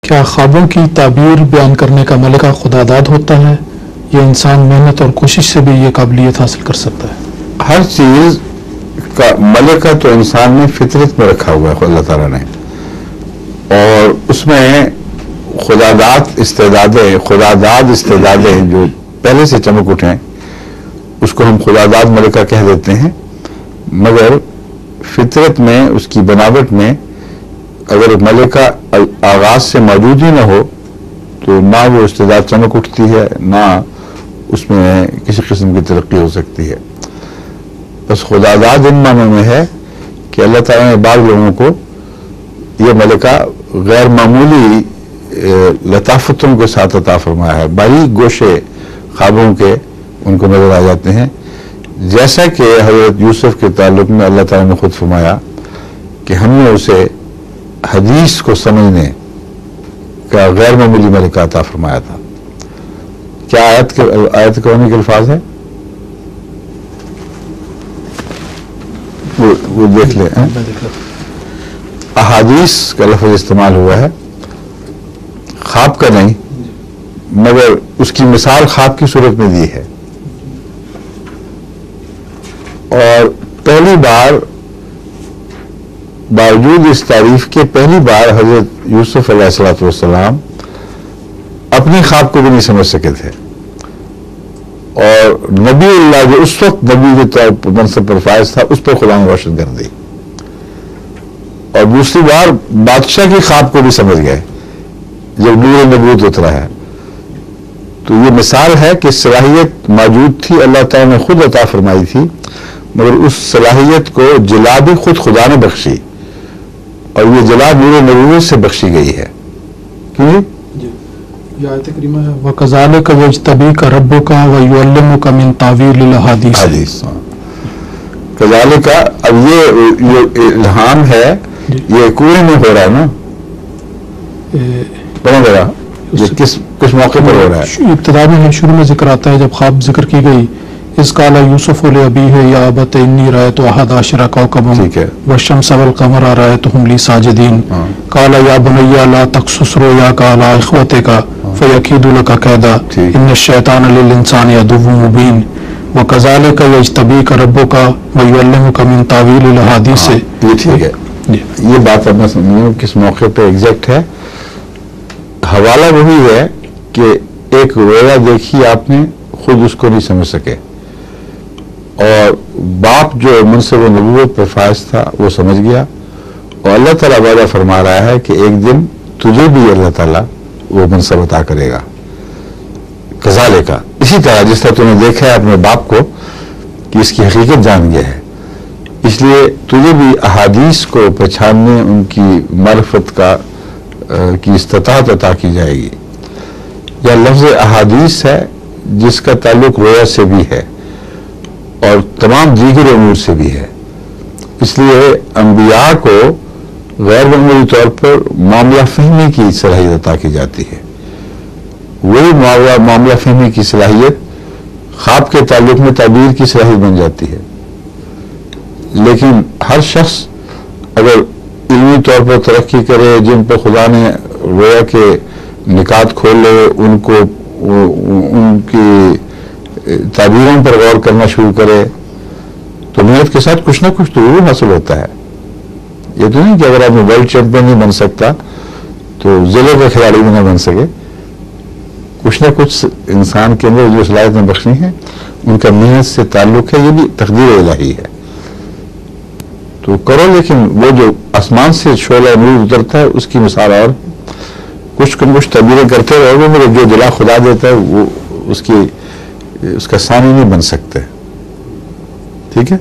کیا خوابوں کی تعبیر بیان کرنے کا ملکہ خدا داد ہوتا ہے یا انسان محنت اور کوشش سے بھی یہ قابلیت حاصل کر سکتا ہے؟ ہر چیز کا ملکہ تو انسان نے فطرت میں رکھا ہوا ہے اللہ تعالیٰ نے، اور اس میں خداداد استعدادیں جو پہلے سے چمک اٹھیں اس کو ہم خداداد ملکہ کہہ دیتے ہیں، مگر فطرت میں اس کی بناوٹ میں اگر ملکہ آغاز سے موجود ہی نہ ہو تو نہ وہ استعداد چمک اٹھتی ہے، نہ اس میں کسی قسم کی ترقی ہو سکتی ہے۔ بس خداداد ان معنوں میں ہے کہ اللہ تعالیٰ نے بعض لوگوں کو یہ ملکہ غیر معمولی لطافتوں کے ساتھ عطا فرمایا ہے، باریک گوشے خوابوں کے ان کو نظر آ جاتے ہیں، جیسا کہ حضرت یوسف کے تعلق میں اللہ تعالیٰ نے خود فرمایا کہ ہم نے اسے حدیث کو سمجھنے کا غیر معمولی ملکہ عطا فرمایا تھا۔ کیا آیت قرآن کے الفاظ ہے؟ وہ دیکھ لیں۔ احادیث کا لفظ استعمال ہوا ہے، خواب کا نہیں، مگر اس کی مثال خواب کی صورت میں دی ہے۔ اور پہلی بار باوجود اس تعریف کے پہلی بار حضرت یوسف علیہ الصلوۃ والسلام اپنی خواب کو بھی نہیں سمجھ سکے تھے، اور نبی اللہ جو اس وقت نبی کے طور پر منصب پر فائز تھا اس پر خدا نے روشن کر دی، اور دوسری بار بادشاہ کی خواب کو بھی سمجھ گئے جب نور نبوت اترا ہے۔ تو یہ مثال ہے کہ صلاحیت موجود تھی، اللہ تعالیٰ نے خود عطا فرمائی تھی، مگر اس صلاحیت کو جلا بھی خود خدا نے بخشی، اور یہ جلا نور نبوت سے بخشی گئی ہے۔ کیوں؟ یہ آیت کریمہ ہے وَكَذَلِكَ يَجْتَبِيكَ رَبُّكَ وَيُعَلِّمُكَ مِن تَأْوِيلِ الْأَحَادِيثِ۔ کذالک، اب یہ الہام ہے، یہ کنویں میں ہو رہا ہے نا، یہ کس موقع پر ہو رہا ہے؟ ابتدا میں شروع میں ذکر آتا ہے جب خواب ذکر کی گئی، اذ قال یوسف لأبیہ یا ابت انی رأیت احد عشر کوکبا والشمس والقمر رأیتهم لی ساجدین قال یا بنی لا تقصص رؤیاک علی اخوتک فیکیدوا لک کیدا ان الشیطان للانسان عدو مبین وکذالک یجتبیک ربک ویعلمک من تأویل الاحادیث۔ یہ ٹھیک ہے، یہ بات اب میں سمجھوں کس موقع پہ ایگزیکٹ ہے۔ حوالہ وہی ہے کہ ایک رویا دیکھی آپ نے، خود اس کو نہیں سمجھ سکے، اور باپ جو منصب و نبوت پر فائز تھا وہ سمجھ گیا، اور اللہ تعالیٰ وعدہ فرما رہا ہے کہ ایک دن تجھے بھی اللہ تعالیٰ وہ منصب عطا کرے گا۔ کذالک، اسی طرح جس طرح تم نے دیکھا ہے اپنے باپ کو کہ اس کی حقیقت جان گیا ہے، اس لیے تجھے بھی احادیث کو پہچاننے، ان کی معرفت کی استطاعت عطا کی جائے گی۔ یہ لفظ احادیث ہے جس کا تعلق رویا سے بھی ہے اور تمام دیگر امور سے بھی ہے، اس لیے انبیاء کو غیر معمولی طور پر معاملہ فہمی کی صلاحیت عطا کی جاتی ہے۔ وہی معاملہ فہمی کی صلاحیت خواب کے تعلق میں تعبیر کی صلاحیت بن جاتی ہے، لیکن ہر شخص اگر علمی طور پر ترقی کرے، جن پر خدا نے رویا کے نکات کھولے، ان کی تعبیروں پر غور کرنا شروع کرے، تو محنت کے ساتھ کچھ نہ کچھ تو ضرور حاصل ہوتا ہے۔ یہ تو نہیں کہ اگر آپ ورلڈ چیمپئن نہیں بن سکتا تو ضلع کا کھلاڑی بھی نہ بن سکے، کچھ نہ کچھ انسان کے اندر جو صلاحیتیں بخشی ہیں ان کا محنت سے تعلق ہے، یہ بھی تقدیر الہی ہے۔ تو کرو، لیکن وہ جو آسمان سے شعلہ نور اترتا ہے اس کی مثال، اور کچھ تعبیریں کرتے رہو گے مگر جو دلا خدا دیتا ہے وہ اس کا ثانی نہیں بن سکتے۔ ٹھیک ہے؟